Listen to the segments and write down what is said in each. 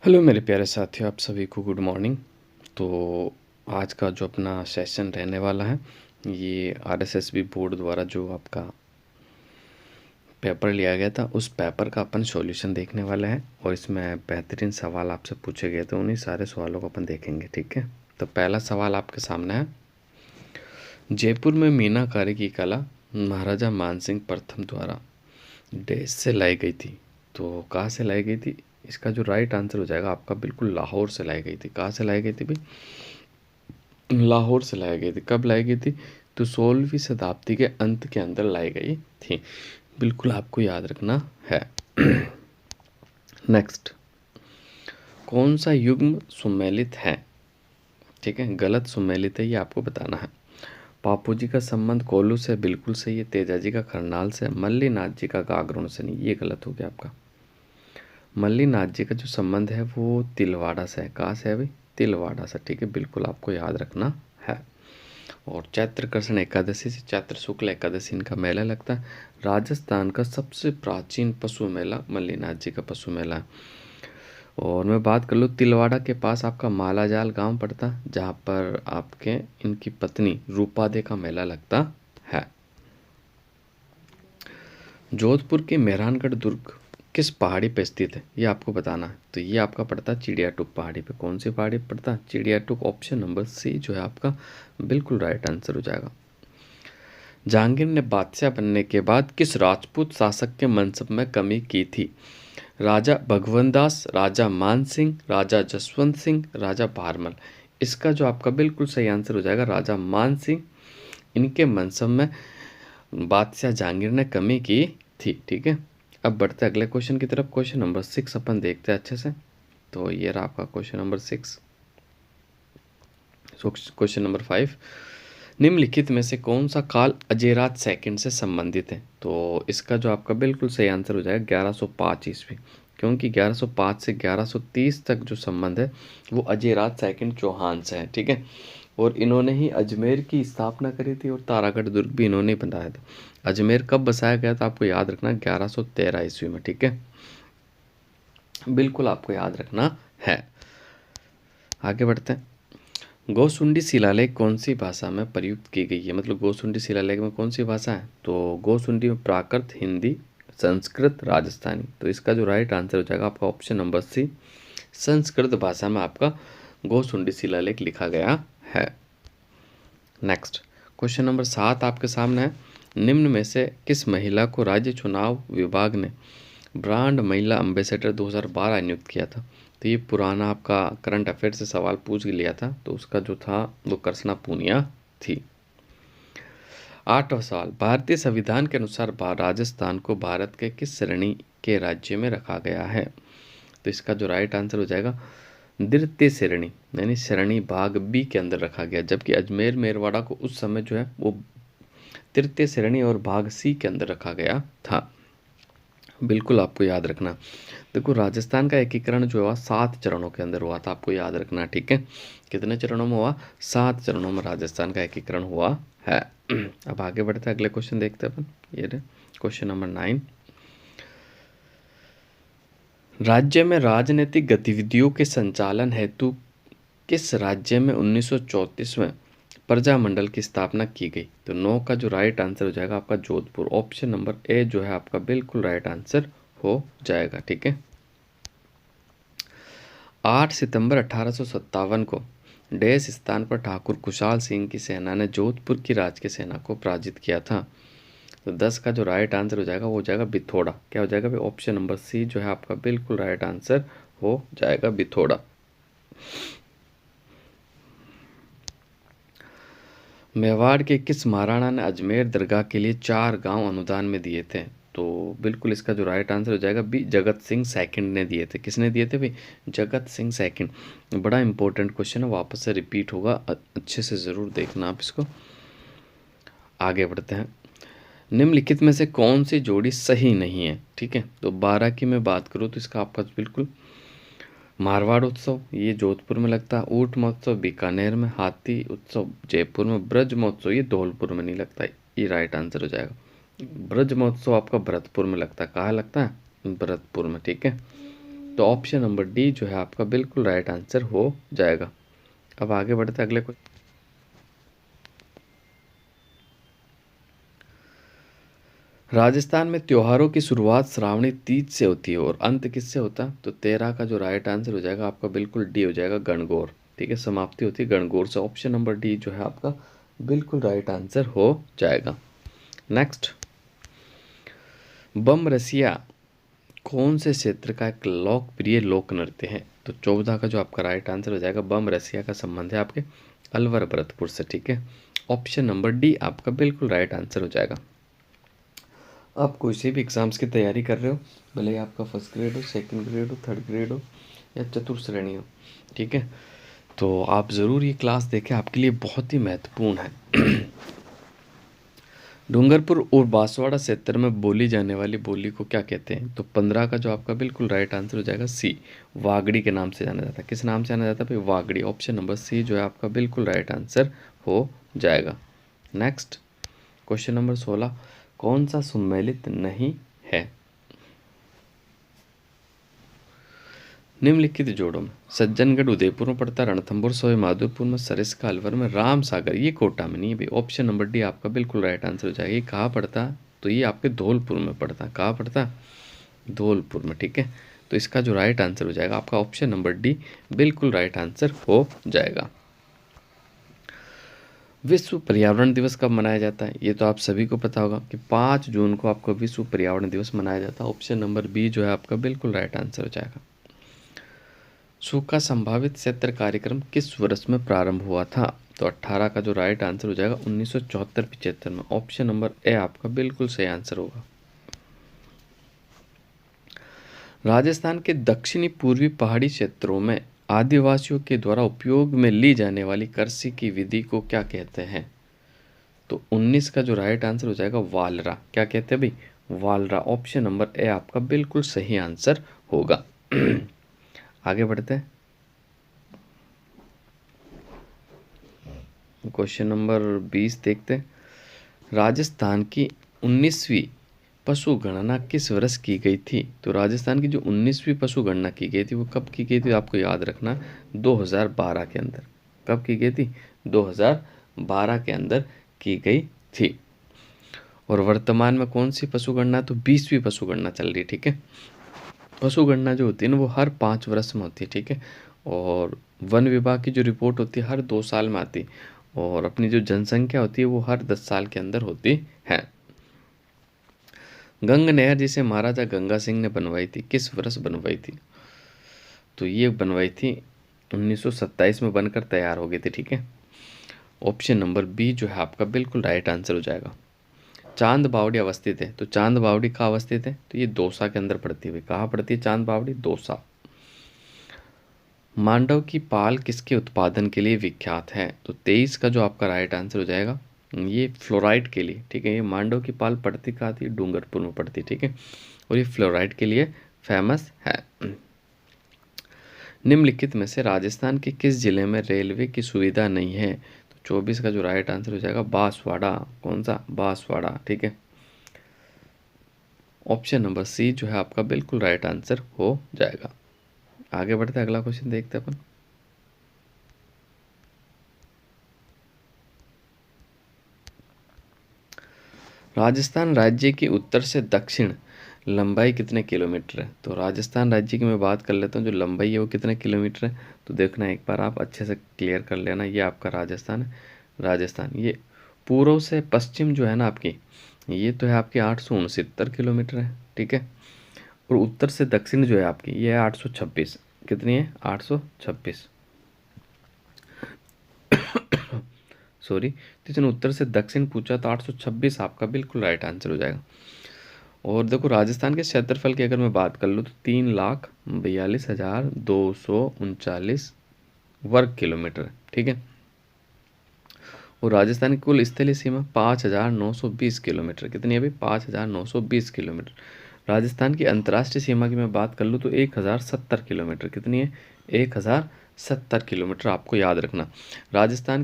Hello मेरे प्यारे साथियों, आप सभी को गुड मॉर्निंग। तो आज का जो अपना सेशन रहने वाला है, ये आरएसएसबी बोर्ड द्वारा जो आपका पेपर लिया गया था उस पेपर का अपन सॉल्यूशन देखने वाले हैं। और इसमें बेहतरीन सवाल आपसे पूछे गए थे, उन्हीं सारे सवालों को अपन देखेंगे। ठीक है, तो पहला सवाल आपके सामने है। जयपुर में मीनाकारी की कला महाराजा मानसिंह प्रथम द्वारा देश से लाई गई थी। तो कहाँ से लाई गई थी? इसका जो राइट आंसर हो जाएगा आपका, बिल्कुल लाहौर से लाई गई थी। कहाँ से लाई गई थी भाई? लाहौर से लाई गई थी। कब लाई गई थी? तो 16वीं शताब्दी के अंत के अंदर लाई गई थी। बिल्कुल आपको याद रखना है। नेक्स्ट, कौन सा युग्म सुमेलित है? ठीक है, गलत सुमेलित है, ये आपको बताना है। पापू जी का संबंध कोल्लू से बिल्कुल सही है। तेजा जी का करनाल से, मल्लीनाथ जी का गागरों से नहीं, ये गलत हो गया आपका। मल्लीनाथ जी का जो संबंध है वो तिलवाड़ा से है। कहाँ से है भाई? तिलवाड़ा से। ठीक है, बिल्कुल आपको याद रखना है। और चैत्र कृष्ण एकादशी से चैत्र शुक्ल एकादशी इनका मेला लगता है। राजस्थान का सबसे प्राचीन पशु मेला मल्लीनाथ जी का पशु मेला है। और मैं बात कर लूँ, तिलवाड़ा के पास आपका मालाजाल गांव पड़ता है, जहाँ पर आपके इनकी पत्नी रूपादे का मेला लगता है। जोधपुर के मेहरानगढ़ दुर्ग किस पहाड़ी पे स्थित है? ये आपको बताना है। तो ये आपका पड़ता है चिड़ियाटुक पहाड़ी पे। कौन सी पहाड़ी पे पड़ता है? चिड़ियाटुक। ऑप्शन नंबर सी जो है आपका बिल्कुल राइट आंसर हो जाएगा। जहांगीर ने बादशाह बनने के बाद किस राजपूत शासक के मनसब में कमी की थी? राजा भगवंत दास, राजा मान सिंह, राजा जसवंत सिंह, राजा भारमल। इसका जो आपका बिल्कुल सही आंसर हो जाएगा राजा मान सिंह। इनके मनसब में बादशाह जहांगीर ने कमी की थी। ठीक है, अब बढ़ते अगले क्वेश्चन की तरफ। क्वेश्चन नंबर 6 अपन देखते हैं अच्छे से। तो ये रहा आपका क्वेश्चन नंबर 6। क्वेश्चन नंबर 5, निम्नलिखित में से कौन सा काल अजेरात सेकंड से संबंधित है? तो इसका जो आपका बिल्कुल सही आंसर हो जाएगा 1105 ईस्वी, क्योंकि 1105 से 1130 तक जो संबंध है वो अजेरात सेकंड चौहान से है। ठीक है, और इन्होंने ही अजमेर की स्थापना करी थी और तारागढ़ दुर्ग भी इन्होंने ही बनाया था। अजमेर कब बसाया गया था आपको याद रखना, 1113 ईस्वी में। ठीक है, बिल्कुल आपको याद रखना है। आगे बढ़ते हैं। गोसुंडी शिलालेख कौन सी भाषा में प्रयुक्त की गई है? मतलब गोसुंडी शिलालेख में कौन सी भाषा है? तो गोसुंडी में प्राकृत, हिंदी, संस्कृत, राजस्थानी। तो इसका जो राइट आंसर हो जाएगा आपका ऑप्शन नंबर सी, संस्कृत भाषा में आपका गोसुंडी शिलालेख लिखा गया है। नेक्स्ट, क्वेश्चन नंबर 7 आपके सामने है। निम्न में से किस महिला को राज्य चुनाव विभाग ने ब्रांड महिला अम्बेसडर 2012 नियुक्त किया था? तो ये पुराना आपका करंट अफेयर से सवाल पूछ लिया था, तो उसका जो था वो कृष्णा पूनिया थी। 8वां सवाल, भारतीय संविधान के अनुसार राजस्थान को भारत के किस श्रेणी के राज्य में रखा गया है? तो इसका जो राइट आंसर हो जाएगा द्वितीय श्रेणी, यानी श्रेणी भाग बी के अंदर रखा गया, जबकि अजमेर मेरवाड़ा को उस समय जो है वो तृतीय श्रेणी और भाग सी के अंदर रखा गया था। बिल्कुल आपको याद रखना। देखो, राजस्थान का एकीकरण जो हुआ 7 चरणों के अंदर हुआ था, आपको याद रखना। ठीक है, कितने चरणों में हुआ? 7 चरणों में राजस्थान का एकीकरण हुआ है। अब आगे बढ़ते हैं, अगले क्वेश्चन देखते हैं अपन। ये रहे क्वेश्चन नंबर 9। राज्य में राजनीतिक गतिविधियों के संचालन हेतु किस राज्य में 1934 में प्रजामंडल की स्थापना की गई? तो 9 का जो राइट आंसर हो जाएगा आपका जोधपुर। ऑप्शन नंबर ए जो है आपका बिल्कुल राइट आंसर हो जाएगा। ठीक है, 8 सितंबर 1857 को डैश स्थान पर ठाकुर खुशहाल सिंह की सेना ने जोधपुर की राजकीय सेना को पराजित किया था। तो 10 का जो राइट आंसर हो जाएगा वो हो जाएगा बिथोड़ा। क्या हो जाएगा भाई? ऑप्शन नंबर सी जो है आपका बिल्कुल राइट आंसर हो जाएगा, बिथोड़ा। मेवाड़ के किस महाराणा ने अजमेर दरगाह के लिए 4 गांव अनुदान में दिए थे? तो बिल्कुल इसका जो राइट आंसर हो जाएगा बी, जगत सिंह सेकंड ने दिए थे। किसने दिए थे भाई? जगत सिंह सेकंड। बड़ा इंपॉर्टेंट क्वेश्चन है, वापस से रिपीट होगा, अच्छे से ज़रूर देखना आप इसको। आगे बढ़ते हैं। निम्नलिखित में से कौन सी जोड़ी सही नहीं है? ठीक है, तो 12 की मैं बात करूँ तो इसका आपका बिल्कुल मारवाड़ उत्सव ये जोधपुर में लगता है, ऊंट महोत्सव बीकानेर में, हाथी उत्सव जयपुर में, ब्रज महोत्सव ये धौलपुर में नहीं लगता है। ये राइट आंसर हो जाएगा। ब्रज महोत्सव आपका भरतपुर में लगता है। कहाँ लगता है? भरतपुर में। ठीक है, तो ऑप्शन नंबर डी जो है आपका बिल्कुल राइट आंसर हो जाएगा। अब आगे बढ़ते अगले क्वेश्चन। राजस्थान में त्योहारों की शुरुआत श्रावणी तीज से होती है और अंत किससे होता है? तो 13 का जो राइट आंसर हो जाएगा आपका बिल्कुल डी हो जाएगा, गणगौर। ठीक है, समाप्ति होती है गणगौर से। ऑप्शन नंबर डी जो है आपका बिल्कुल राइट आंसर हो जाएगा। नेक्स्ट, बम रसिया कौन से क्षेत्र का एक लोकप्रिय लोक नृत्य है? तो 14 का जो आपका राइट आंसर हो जाएगा, बम रसिया का संबंध है आपके अलवर भरतपुर से। ठीक है, ऑप्शन नंबर डी आपका बिल्कुल राइट आंसर हो जाएगा। आप कोई भी एग्ज़ाम्स की तैयारी कर रहे हो, भले ही आपका फर्स्ट ग्रेड हो, सेकंड ग्रेड हो, थर्ड ग्रेड हो या चतुर्थ श्रेणी हो, ठीक है, तो आप ज़रूर ये क्लास देखें, आपके लिए बहुत ही महत्वपूर्ण है। डूंगरपुर और बांसवाड़ा क्षेत्र में बोली जाने वाली बोली को क्या कहते हैं? तो 15 का जो आपका बिल्कुल राइट आंसर हो जाएगा सी, वागड़ी के नाम से जाना जाता है। किस नाम से जाना जाता है भाई? वागड़ी। ऑप्शन नंबर सी जो है आपका बिल्कुल राइट आंसर हो जाएगा। नेक्स्ट, क्वेश्चन नंबर 16, कौन सा सम्मिलित नहीं है? निम्नलिखित जोड़ों में सज्जनगढ़ उदयपुर में पड़ता है, रणथंभौर सवाई माधोपुर में, सरिस्का अलवर में, राम सागर ये कोटा में नहीं है भाई। ऑप्शन नंबर डी आपका बिल्कुल राइट आंसर हो जाएगा। ये कहाँ पड़ता है? तो ये आपके धौलपुर में पड़ता है। कहाँ पड़ता है? धौलपुर में। ठीक है, तो इसका जो राइट आंसर हो जाएगा आपका ऑप्शन नंबर डी बिल्कुल राइट आंसर हो जाएगा। विश्व पर्यावरण दिवस कब मनाया जाता है? ये तो आप सभी को पता होगा कि 5 जून को आपको विश्व पर्यावरण दिवस मनाया जाता है। ऑप्शन नंबर बी जो है आपका बिल्कुल राइट आंसर हो जाएगा। सूखा संभावित क्षेत्र कार्यक्रम किस वर्ष में प्रारंभ हुआ था? तो 18 का जो राइट आंसर हो जाएगा 1974-75 में। ऑप्शन नंबर ए आपका बिल्कुल सही आंसर होगा। राजस्थान के दक्षिणी पूर्वी पहाड़ी क्षेत्रों में आदिवासियों के द्वारा उपयोग में ली जाने वाली कृषि की विधि को क्या कहते हैं? तो 19 का जो राइट आंसर हो जाएगा वालरा। क्या कहते हैं भाई? वालरा। ऑप्शन नंबर ए आपका बिल्कुल सही आंसर होगा। आगे बढ़ते हैं, क्वेश्चन नंबर 20 देखते हैं। राजस्थान की 19वीं पशु गणना किस वर्ष की गई थी? तो राजस्थान की जो 19वीं पशु गणना की गई थी वो कब की गई थी? आपको याद रखना, 2012 के अंदर। कब की गई थी? 2012 के अंदर की गई थी। और वर्तमान में कौन सी पशु गणना? तो 20वीं पशु गणना चल रही है। ठीक है, पशु गणना जो होती है ना वो हर 5 वर्ष में होती है। ठीक है, और वन विभाग की जो रिपोर्ट होती है हर 2 साल में आती है, और अपनी जो जनसंख्या होती है वो हर 10 साल के अंदर होती है। गंग नहर जिसे महाराजा गंगा सिंह ने बनवाई थी किस वर्ष बनवाई थी? तो ये बनवाई थी 1927 में बनकर तैयार हो गई थी। ठीक है, ऑप्शन नंबर बी जो है आपका बिल्कुल राइट आंसर हो जाएगा। चांद बावड़ी अवस्थित है, तो चांद बावड़ी कहाँ अवस्थित है? तो ये दौसा के अंदर पड़ती हुई। कहाँ पड़ती है चांद बावड़ी? दौसा। मांडव की पाल किसके उत्पादन के लिए विख्यात है? तो 23 का जो आपका राइट आंसर हो जाएगा ये फ्लोराइड के लिए। ठीक है, ये मांडव की पाल पड़ती कहाँ थी? डूंगरपुर में पड़ती। ठीक है, और ये फ्लोराइड के लिए फेमस है। निम्नलिखित में से राजस्थान के किस जिले में रेलवे की सुविधा नहीं है? तो 24 का जो राइट आंसर हो जाएगा बांसवाड़ा। कौन सा? बांसवाड़ा। ठीक है, ऑप्शन नंबर सी जो है आपका बिल्कुल राइट आंसर हो जाएगा। आगे बढ़ते हैं, अगला क्वेश्चन देखते हैं अपन। राजस्थान राज्य की उत्तर से दक्षिण लंबाई कितने किलोमीटर है? तो राजस्थान राज्य की मैं बात कर लेता हूँ, जो लंबाई है वो कितने किलोमीटर है? तो देखना एक बार आप अच्छे से क्लियर कर लेना। ये आपका राजस्थान है। राजस्थान ये पूर्व से पश्चिम जो है ना आपकी, ये तो है आपकी 869 किलोमीटर है। ठीक है, और उत्तर से दक्षिण जो है आपकी ये है 826। कितनी है? 826। सॉरी, तो इसने उत्तर से दक्षिण पूछा तो 826 आपका बिल्कुल राइट आंसर हो जाएगा। और देखो राजस्थान के क्षेत्रफल की अगर मैं बात कर लूँ तो 3,42,239 वर्ग किलोमीटर है। ठीक है, और राजस्थान की कुल स्थलीय सीमा 5,920 किलोमीटर। कितनी है भाई? 5,920 किलोमीटर। राजस्थान की अंतर्राष्ट्रीय सीमा की मैं बात कर लूँ तो 1,070 किलोमीटर। कितनी है? 1,070 70 किलोमीटर, आपको याद रखना। राजस्थान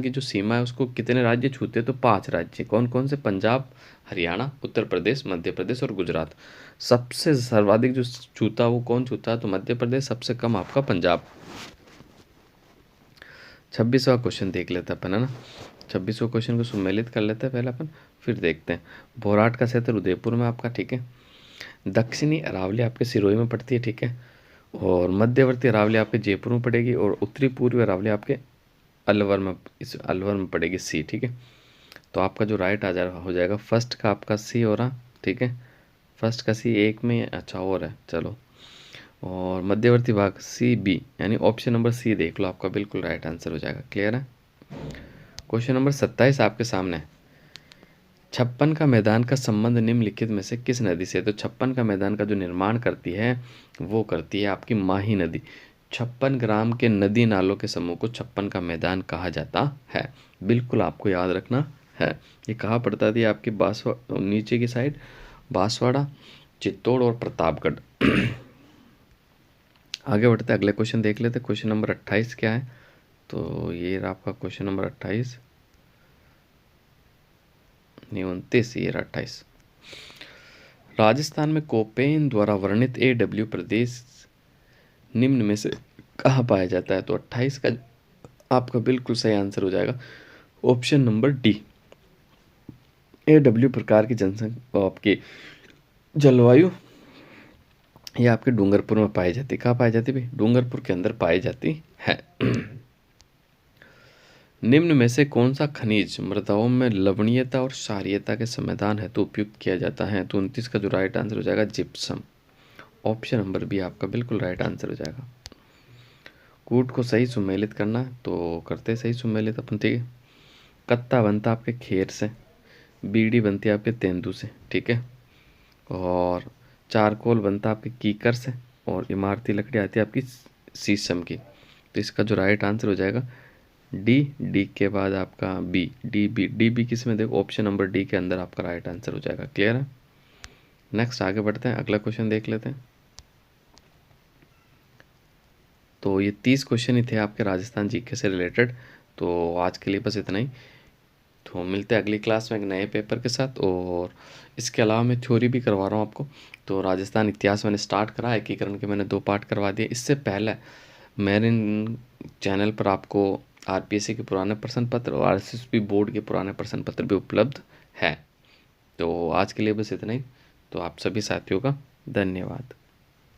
की जो सीमा है उसको कितने राज्य छूते हैं, तो 5 राज्य। कौन कौन से? पंजाब, हरियाणा, उत्तर प्रदेश, मध्य प्रदेश और गुजरात। सबसे सर्वाधिक जो छूता है वो कौन छूता है, तो मध्य प्रदेश, सबसे कम आपका पंजाब। 26वां क्वेश्चन देख लेते हैं अपन, है ना। 26वें क्वेश्चन को सम्मिलित कर लेते हैं पहले अपन, फिर देखते हैं। भोराट का क्षेत्र उदयपुर में आपका, ठीक है। दक्षिणी अरावली आपके सिरोही में पड़ती है, ठीक है। और मध्यवर्ती अरावली आपके जयपुर में पड़ेगी, और उत्तरी पूर्वी अरावली आपके अलवर में पड़ेगी, सी, ठीक है। तो आपका जो राइट हो जाएगा फर्स्ट का आपका सी हो रहा, ठीक है। फर्स्ट का सी एक में अच्छा और है, चलो। और मध्यवर्ती भाग सी बी, यानी ऑप्शन नंबर सी देख लो, आपका बिल्कुल राइट आंसर हो जाएगा। क्लियर है। क्वेश्चन नंबर 27 आपके सामने है। छप्पन का मैदान का संबंध निम्नलिखित में से किस नदी से? तो छप्पन का मैदान का जो निर्माण करती है वो करती है आपकी माही नदी। 56 ग्राम के नदी नालों के समूह को छप्पन का मैदान कहा जाता है, बिल्कुल आपको याद रखना है। ये कहाँ पड़ता थी? आपकी नीचे की साइड बांसवाड़ा, चित्तौड़ और प्रतापगढ़। आगे बढ़ते अगले क्वेश्चन देख लेते। क्वेश्चन नंबर 28 क्या है, तो ये रहा आपका क्वेश्चन नंबर 28, नहीं 29, ये रहा 28। राजस्थान में कोपेन द्वारा वर्णित AW प्रदेश निम्न में से कहाँ पाया जाता है? तो 28 का आपका बिल्कुल सही आंसर हो जाएगा ऑप्शन नंबर डी। AW प्रकार की जनसंख्या आपकी जलवायु ये आपके डूंगरपुर में पाई जाती है। कहाँ पाई जाती है भाई? डूंगरपुर के अंदर पाई जाती है। निम्न में से कौन सा खनिज मृदाओं में लवणीयता और क्षारीयता के समाधान हेतु उपयुक्त किया जाता है? तो 29 का जो राइट आंसर हो जाएगा जिप्सम। ऑप्शन नंबर बी आपका बिल्कुल राइट आंसर हो जाएगा। कूट को सही सुमेलित करना है तो करते सही सुमेलित अपन, ठीक है। कत्ता बनता आपके खेर से, बीड़ी बनती है आपके तेंदू से, ठीक है। और चारकोल बनता आपके कीकर से, और इमारती लकड़ी आती है आपकी शीशम की। तो इसका जो राइट आंसर हो जाएगा डी के बाद आपका बी, डी बी किस में? देखो ऑप्शन नंबर डी के अंदर आपका राइट आंसर हो जाएगा। क्लियर है। नेक्स्ट आगे बढ़ते हैं, अगला क्वेश्चन देख लेते हैं। तो ये 30 क्वेश्चन ही थे आपके राजस्थान जीके से रिलेटेड। तो आज के लिए बस इतना ही। तो मिलते हैं अगली क्लास में एक नए पेपर के साथ। और इसके अलावा मैं थ्योरी भी करवा रहा हूँ आपको। तो राजस्थान इतिहास मैंने स्टार्ट करा, एकीकरण के मैंने 2 पार्ट करवा दिए। इससे पहले मेरे चैनल पर आपको RPSC के पुराने प्रश्न पत्र और RSSB बोर्ड के पुराने प्रश्न पत्र भी उपलब्ध है। तो आज के लिए बस इतना ही। तो आप सभी साथियों का धन्यवाद।